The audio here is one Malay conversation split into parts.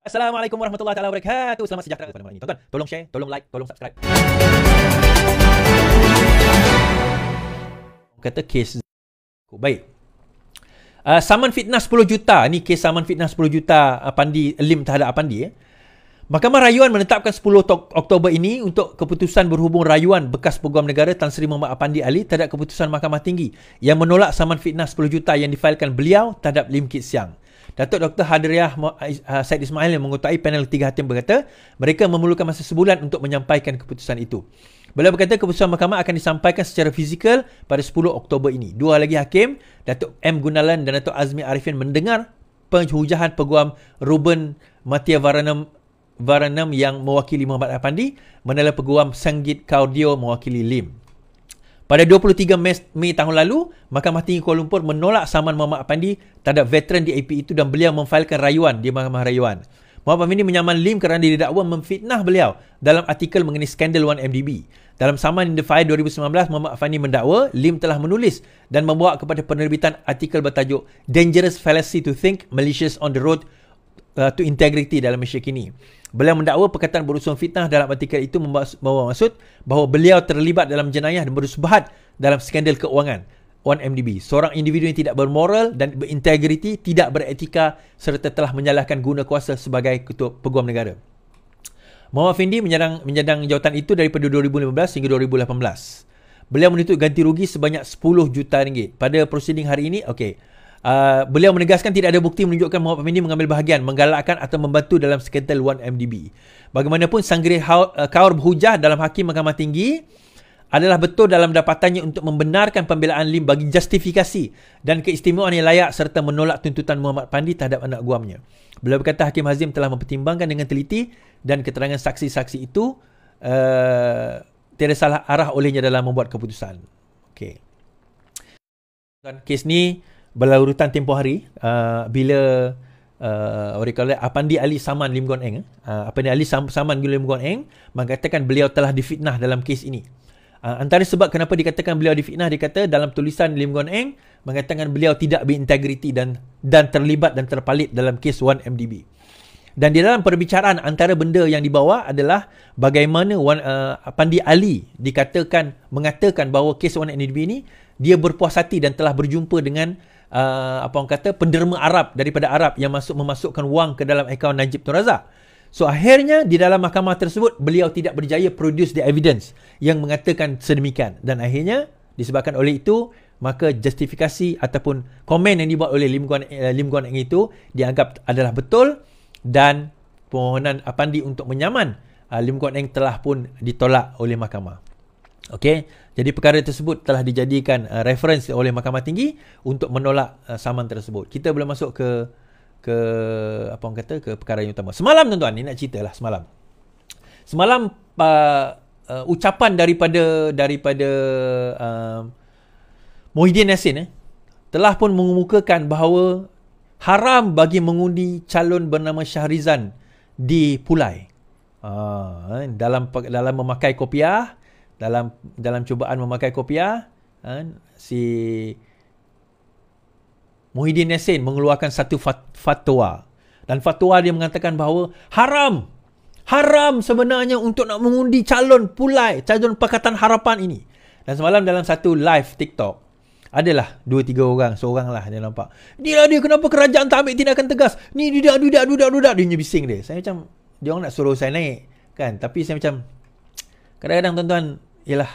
Assalamualaikum warahmatullahi wabarakatuh. Selamat sejahtera kepada malam ini. Tuan-tuan, tolong share, tolong like, tolong subscribe. Kata kes baik. Saman fitnah 10 juta. Ni kes saman fitnah 10 juta Apandi Lim terhadap Apandi. Mahkamah Rayuan menetapkan 10 Oktober ini untuk keputusan berhubung rayuan bekas Peguam Negara Tan Sri Muhammad Apandi Ali terhadap keputusan Mahkamah Tinggi yang menolak saman fitnah 10 juta yang difailkan beliau terhadap Lim Kit Siang. Datuk Dr. Hadriah Said Ismail yang mengetuai panel 3 hakim berkata mereka memerlukan masa sebulan untuk menyampaikan keputusan itu. Beliau berkata keputusan mahkamah akan disampaikan secara fizikal pada 10 Oktober ini. Dua lagi hakim, Datuk M. Gunalan dan Datuk Azmi Arifin mendengar penhujahan Peguam Ruben Matia Varanam yang mewakili Muhammad Apandi, manakala Peguam Sanggit Kaudio mewakili Lim. Pada 23 Mei tahun lalu, Mahkamah Tinggi Kuala Lumpur menolak saman Muhammad Apandi terhadap veteran DAP itu dan beliau memfailkan rayuan di Mahkamah Rayuan. Muhammad Apandi menyaman Lim kerana didakwa memfitnah beliau dalam artikel mengenai skandal 1MDB. Dalam saman in the file 2019, Muhammad Apandi mendakwa Lim telah menulis dan membawa kepada penerbitan artikel bertajuk Dangerous Fallacy to Think Malicious on the Road to Integrity dalam Malaysia kini. Beliau mendakwa perkataan berunsur fitnah dalam artikel itu membawa maksud bahawa beliau terlibat dalam jenayah dan bersubahat dalam skandal keuangan 1MDB. Seorang individu yang tidak bermoral dan berintegriti, tidak beretika serta telah menyalahkan guna kuasa sebagai Ketua Peguam Negara. Muhammad Afendi menyandang jawatan itu daripada 2015 hingga 2018. Beliau menuntut ganti rugi sebanyak 10 juta ringgit. Pada prosiding hari ini, beliau menegaskan tidak ada bukti menunjukkan Muhammad Afendi mengambil bahagian, menggalakkan atau membantu dalam skandal 1MDB. Bagaimanapun, Sanggiri Kaur berhujah dalam Hakim Mahkamah Tinggi adalah betul dalam dapatannya untuk membenarkan pembelaan Lim bagi justifikasi dan keistimewaan yang layak serta menolak tuntutan Muhammad Apandi terhadap anak guamnya. Beliau berkata Hakim Hazim telah mempertimbangkan dengan teliti dan keterangan saksi-saksi itu tiada salah arah olehnya dalam membuat keputusan. Okey. Dan kes ni berlarutan tempoh hari bila Apandi Ali saman Lim Guan Eng Apandi Ali saman Lim Guan Eng mengatakan beliau telah difitnah dalam kes ini. Antara sebab kenapa dikatakan beliau difitnah, dikata dalam tulisan Lim Guan Eng mengatakan beliau tidak berintegriti dan terlibat dan terpalit dalam kes 1MDB. Dan di dalam perbicaraan antara benda yang dibawa adalah bagaimana Apandi Ali mengatakan bahawa kes 1MDB ini dia berpuas hati dan telah berjumpa dengan penderma Arab daripada Arab yang memasukkan wang ke dalam akaun Najib Tun Razak. So akhirnya di dalam mahkamah tersebut beliau tidak berjaya produce the evidence yang mengatakan sedemikian, dan akhirnya disebabkan oleh itu maka justifikasi ataupun komen yang dibuat oleh Lim Guan Eng itu dianggap adalah betul dan permohonan Apandi untuk menyaman Lim Guan Eng telah pun ditolak oleh mahkamah. Okey, jadi perkara tersebut telah dijadikan reference oleh Mahkamah Tinggi untuk menolak saman tersebut. Kita boleh masuk ke perkara yang utama. Semalam tuan-tuan, ni nak ceritalah semalam. Semalam ucapan daripada Muhyiddin Yassin telah pun mengemukakan bahawa haram bagi mengundi calon bernama Shahrizan di Pulai. Dalam memakai kopiah, dalam cubaan memakai kopiah, si Muhyiddin Yassin mengeluarkan satu fatwa. Dan fatwa dia mengatakan bahawa haram sebenarnya untuk nak mengundi calon Pulai, calon Pakatan Harapan ini. Dan semalam dalam satu live TikTok adalah 2-3 orang, seorang lah dia nampak. Dia kenapa kerajaan tak ambil tindakan tegas? Ni dudak dia bising dia. Saya macam dia orang nak suruh saya naik kan, tapi saya macam kadang-kadang tuan-tuan, yalah,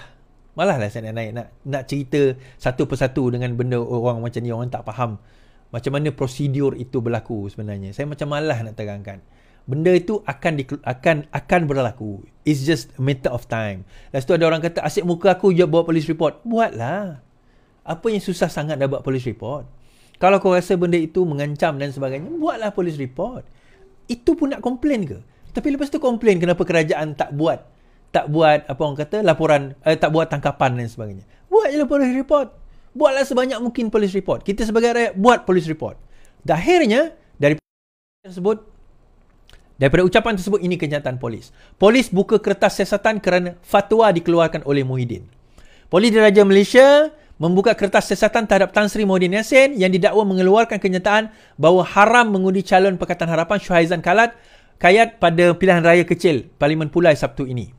malaslah saya nak naik nak cerita satu persatu dengan benda orang macam ni. Orang tak faham macam mana prosedur itu berlaku sebenarnya. Saya macam malas nak terangkan. Benda itu akan berlaku. It's just a matter of time. Lepas tu ada orang kata, asyik muka aku je buat police report. Buatlah. Apa yang susah sangat dah buat police report? Kalau kau rasa benda itu mengancam dan sebagainya, buatlah police report. Itu pun nak komplain ke? Tapi lepas tu komplain kenapa kerajaan tak buat laporan, tak buat tangkapan dan sebagainya. Buat je lah police report. Buatlah sebanyak mungkin police report. Kita sebagai rakyat buat police report. Dan akhirnya daripada ucapan tersebut, ini kenyataan polis. Polis buka kertas siasatan kerana fatwa dikeluarkan oleh Muhyiddin. Polis Diraja Malaysia membuka kertas siasatan terhadap Tan Sri Muhyiddin Yassin yang didakwa mengeluarkan kenyataan bahawa haram mengundi calon Pakatan Harapan Shahrizan Khalid kayat pada pilihan raya kecil Parlimen Pulai Sabtu ini.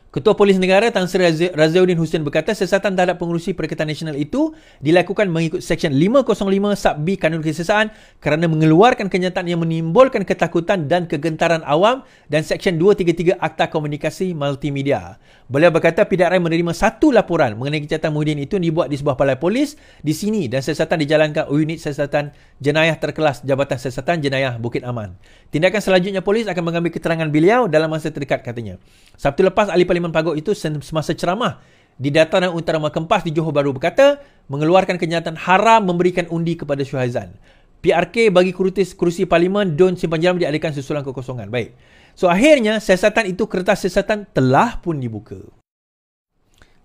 Ketua Polis Negara Tan Sri Razauddin Hussein berkata siasatan terhadap pengurusi Perikatan Nasional itu dilakukan mengikut Seksyen 505 Sub B Kanun Kesiasaan kerana mengeluarkan kenyataan yang menimbulkan ketakutan dan kegentaran awam dan Seksyen 233 Akta Komunikasi Multimedia. Beliau berkata PDRI menerima satu laporan mengenai kejahatan Muhyiddin itu dibuat di sebuah balai polis di sini dan siasatan dijalankan unit siasatan jenayah terkelas Jabatan Siasatan Jenayah Bukit Aman. Tindakan selanjutnya polis akan mengambil keterangan beliau dalam masa terdekat, katanya. Sabtu lepas ahli Parlimen Pagok itu semasa ceramah di Dataran Utara Kempas di Johor Bahru berkata mengeluarkan kenyataan haram memberikan undi kepada Syuhaizan. PRK bagi kerusi Parlimen Don Simpan Jalam dialihkan susulan kekosongan. Baik. So akhirnya siasatan itu, kertas siasatan telah pun dibuka.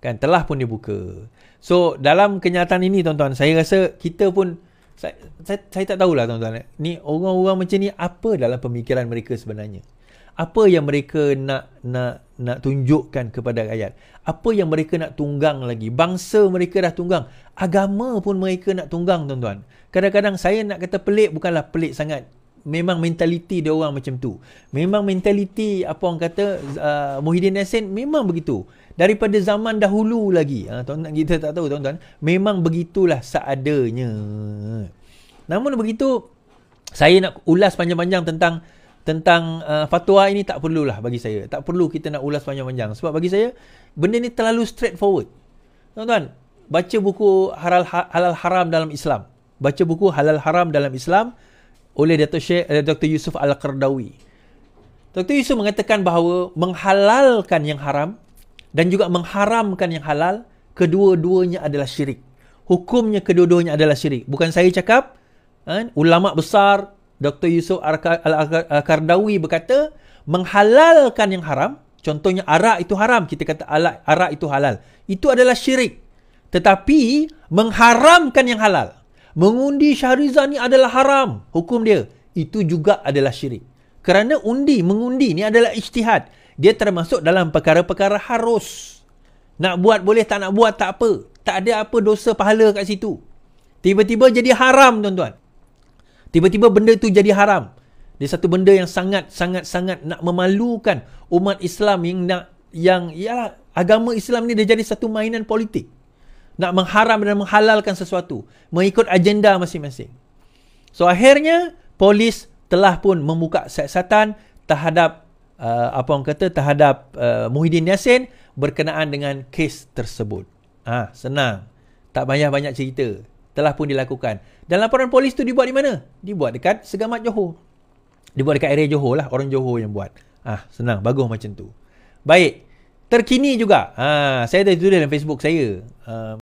Kan, telah pun dibuka. So dalam kenyataan ini tuan-tuan, saya rasa kita pun saya tak tahulah tuan-tuan. Ni orang-orang macam ni apa dalam pemikiran mereka sebenarnya? Apa yang mereka nak tunjukkan kepada rakyat? Apa yang mereka nak tunggang lagi? Bangsa mereka dah tunggang. Agama pun mereka nak tunggang, tuan-tuan. Kadang-kadang saya nak kata pelik, bukanlah pelik sangat. Memang mentaliti dia orang macam tu. Memang mentaliti apa orang kata Muhyiddin Yassin memang begitu. Daripada zaman dahulu lagi. Tuan-tuan, kita tak tahu tuan-tuan. Memang begitulah seadanya. Namun begitu, saya nak ulas panjang-panjang tentang fatwa ini tak perlulah bagi saya. Tak perlu kita nak ulas panjang-panjang. Sebab bagi saya, benda ni terlalu straightforward. Tuan-tuan, baca buku Halal Haram dalam Islam. Baca buku Halal Haram dalam Islam oleh Dr. Yusuf Al-Qardawi. Dr. Yusuf mengatakan bahawa menghalalkan yang haram dan juga mengharamkan yang halal, kedua-duanya adalah syirik. Hukumnya kedua-duanya adalah syirik. Bukan saya cakap, ulama besar Dr. Yusuf Al-Qardawi berkata, menghalalkan yang haram, contohnya arak itu haram, kita kata arak itu halal, itu adalah syirik. Tetapi mengharamkan yang halal, mengundi Syahrizal ni adalah haram, hukum dia, itu juga adalah syirik. Kerana mengundi ni adalah ijtihad. Dia termasuk dalam perkara-perkara harus. Nak buat boleh, tak nak buat tak apa. Tak ada apa dosa pahala kat situ. Tiba-tiba jadi haram, tuan-tuan. Tiba-tiba benda tu jadi haram. Dia satu benda yang sangat-sangat nak memalukan umat Islam yang agama Islam ni dia jadi satu mainan politik. Nak mengharam dan menghalalkan sesuatu mengikut agenda masing-masing. So akhirnya polis telah pun membuka siasatan terhadap terhadap Muhyiddin Yassin berkenaan dengan kes tersebut. Senang. Tak payah banyak cerita. Telah pun dilakukan. Dan laporan polis tu dibuat di mana? Dibuat dekat Segamat Johor. Dibuat dekat area Johor lah. Orang Johor yang buat. Senang. Bagus macam tu. Baik. Terkini juga. Saya dah tulis dalam Facebook saya.